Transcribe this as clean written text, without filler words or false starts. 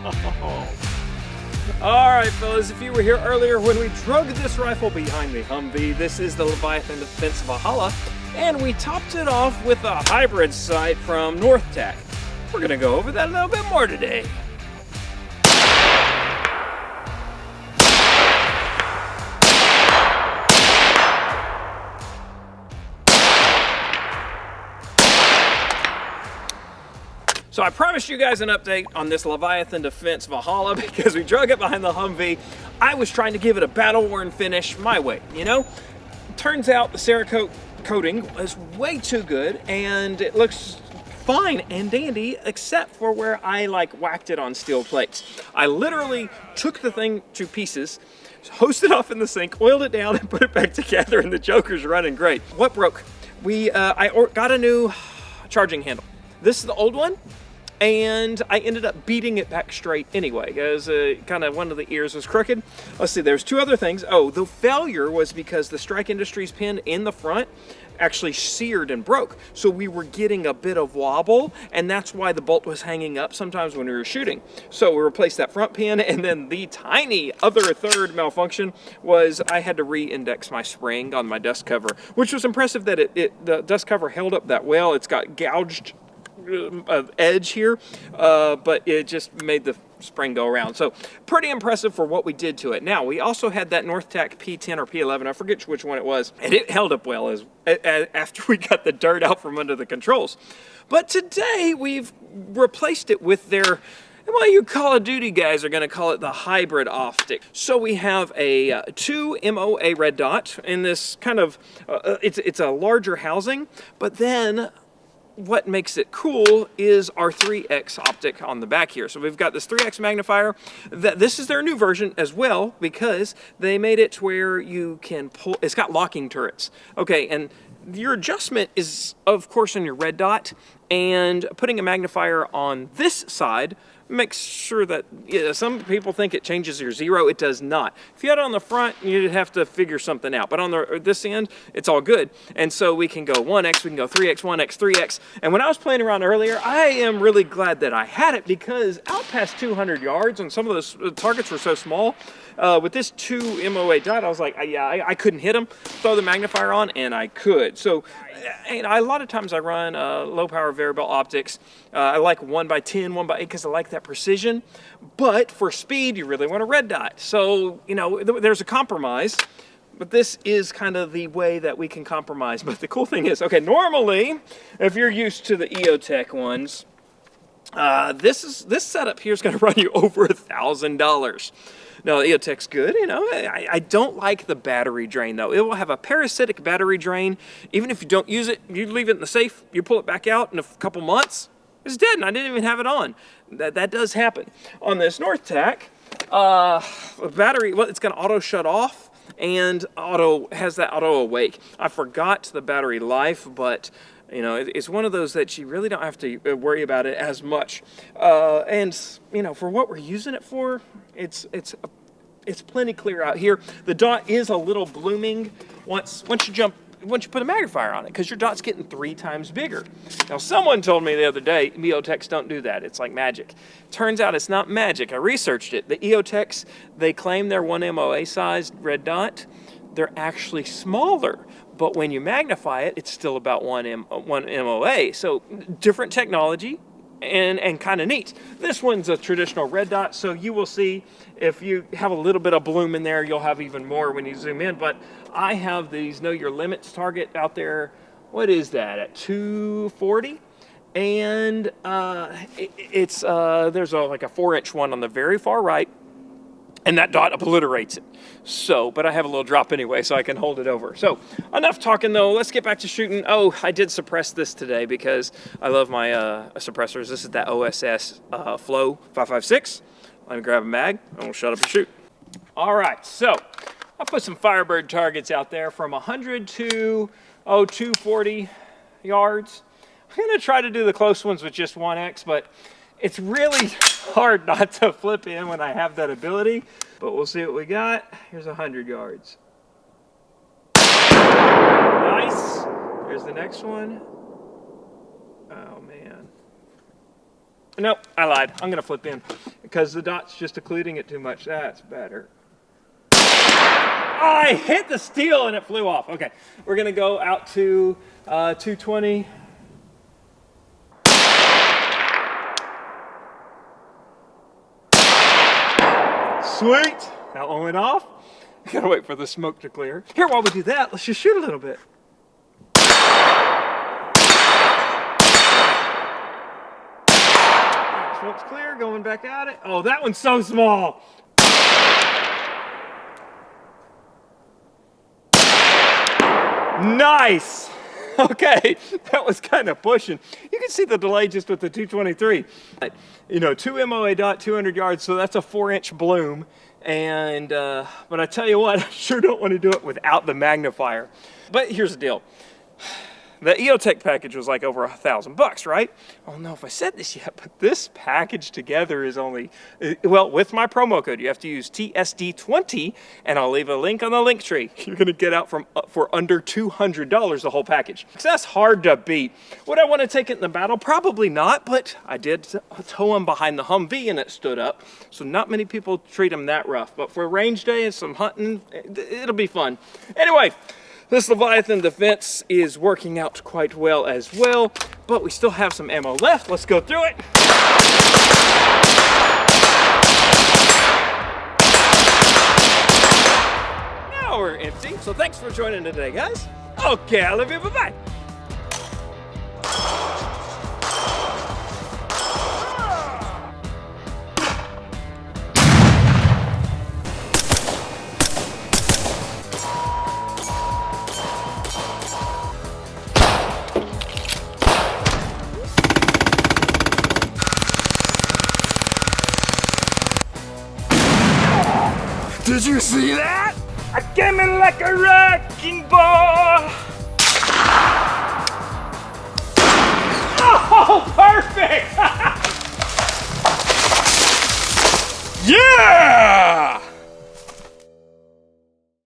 All right, fellas, if you were here earlier when we drug this rifle behind the Humvee, this is the Leviathan Defense Valhalla, and we topped it off with a hybrid sight from NorthTac. We're gonna go over that a little bit more today. So I promised you guys an update on this Leviathan Defense Valhalla because we drug it behind the Humvee. I was trying to give it a battle-worn finish my way, you know? Turns out the Cerakote coating is way too good and it looks fine and dandy except for where I whacked it on steel plates. I literally took the thing to pieces, hosed it off in the sink, oiled it down and put it back together and the Joker's running great. What broke? I got a new charging handle. This is the old one. And I ended up beating it back straight anyway, because kind of one of the ears was crooked. Let's see, there's two other things. Oh, the failure was because the Strike Industries pin in the front actually seared and broke. So we were getting a bit of wobble, and that's why the bolt was hanging up sometimes when we were shooting. So we replaced that front pin, and then the tiny other third malfunction was I had to re-index my spring on my dust cover, which was impressive that the dust cover held up that well. It's got gouged edge here, but it just made the spring go around. So pretty impressive for what we did to it. Now, we also had that NorthTac P10 or P11, I forget which one it was, and it held up well after we got the dirt out from under the controls. But today, we've replaced it with their, well, you Call of Duty guys are going to call it the hybrid optic. So we have a 2 MOA red dot in this kind of, it's a larger housing, but then what makes it cool is our 3X optic on the back here. So we've got this 3X magnifier. This is their new version as well because they made it to where you can pull, it's got locking turrets. Okay, and your adjustment is, of course, on your red dot, and putting a magnifier on this side makes sure that, some people think it changes your zero. It does not. If you had it on the front, you'd have to figure something out. But on this end, it's all good. And so we can go 1X, we can go 3X, 1X, 3X. And when I was playing around earlier, I am really glad that I had it because out past 200 yards, and some of those targets were so small, with this 2 MOA dot, I was like, I couldn't hit them. Throw the magnifier on, and I could. So, and a lot of times I run low power variable optics. I like 1x10, 1x8 because I like that precision. But for speed, you really want a red dot. So, there's a compromise. But this is kind of the way that we can compromise. But the cool thing is, okay, normally, if you're used to the EOTech ones, this setup here is going to run you over $1,000. No, the EOTech's good, I don't like the battery drain, though. It will have a parasitic battery drain. Even if you don't use it, you leave it in the safe, you pull it back out in a couple months, it's dead, and I didn't even have it on. That does happen. On this NorthTac, battery, well, it's going to auto shut off, and has that auto awake. I forgot the battery life, but it's one of those that you really don't have to worry about it as much. And for what we're using it for, it's plenty clear out here. The dot is a little blooming once you put a magnifier on it, because your dot's getting 3 times bigger. Now, someone told me the other day, EOTechs don't do that. It's like magic. Turns out it's not magic. I researched it. The EOTechs, they claim they're 1 MOA sized red dot. They're actually smaller. But when you magnify it, it's still about 1 MOA. So different technology and kind of neat. This one's a traditional red dot, so you will see if you have a little bit of bloom in there, you'll have even more when you zoom in. But I have these Know Your Limits target out there. What is that, at 240? And there's like a 4-inch one on the very far right, and that dot obliterates it. So, but I have a little drop anyway, so I can hold it over. So, enough talking though, let's get back to shooting. Oh, I did suppress this today because I love my suppressors. This is that OSS Flow 556. Let me grab a mag, and we'll shut up and shoot. All right, so I put some Firebird targets out there from 100 to 240 yards. I'm gonna try to do the close ones with just 1X, but it's really hard not to flip in when I have that ability, but we'll see what we got. Here's 100 yards. Nice. Here's the next one. Oh, man. Nope, I lied. I'm gonna flip in because the dot's just occluding it too much. That's better. I hit the steel and it flew off. Okay, we're gonna go out to 220. Sweet, that one went off. Gotta wait for the smoke to clear. Here, while we do that, let's just shoot a little bit. Smoke's clear, going back at it. Oh, that one's so small. Nice. Okay, that was kind of pushing. You can see the delay just with the 223. You know, 2 MOA dot, 200 yards, so that's a 4-inch bloom. And, but I tell you what, I sure don't want to do it without the magnifier. But here's the deal. The EOTech package was like over $1,000, right? I don't know if I said this yet, but this package together is only, well, with my promo code, you have to use TSD20, and I'll leave a link on the link tree. You're gonna get out for under $200 the whole package. So that's hard to beat. Would I want to take it in the battle? Probably not, but I did tow him behind the Humvee and it stood up. So not many people treat them that rough, but for range day and some hunting, it'll be fun. Anyway, this Leviathan defense is working out quite well as well, but we still have some ammo left. Let's go through it. Now we're empty, so thanks for joining today, guys. Okay, I love you, bye-bye. Did you see that? I came in like a wrecking ball. Oh, perfect! Yeah!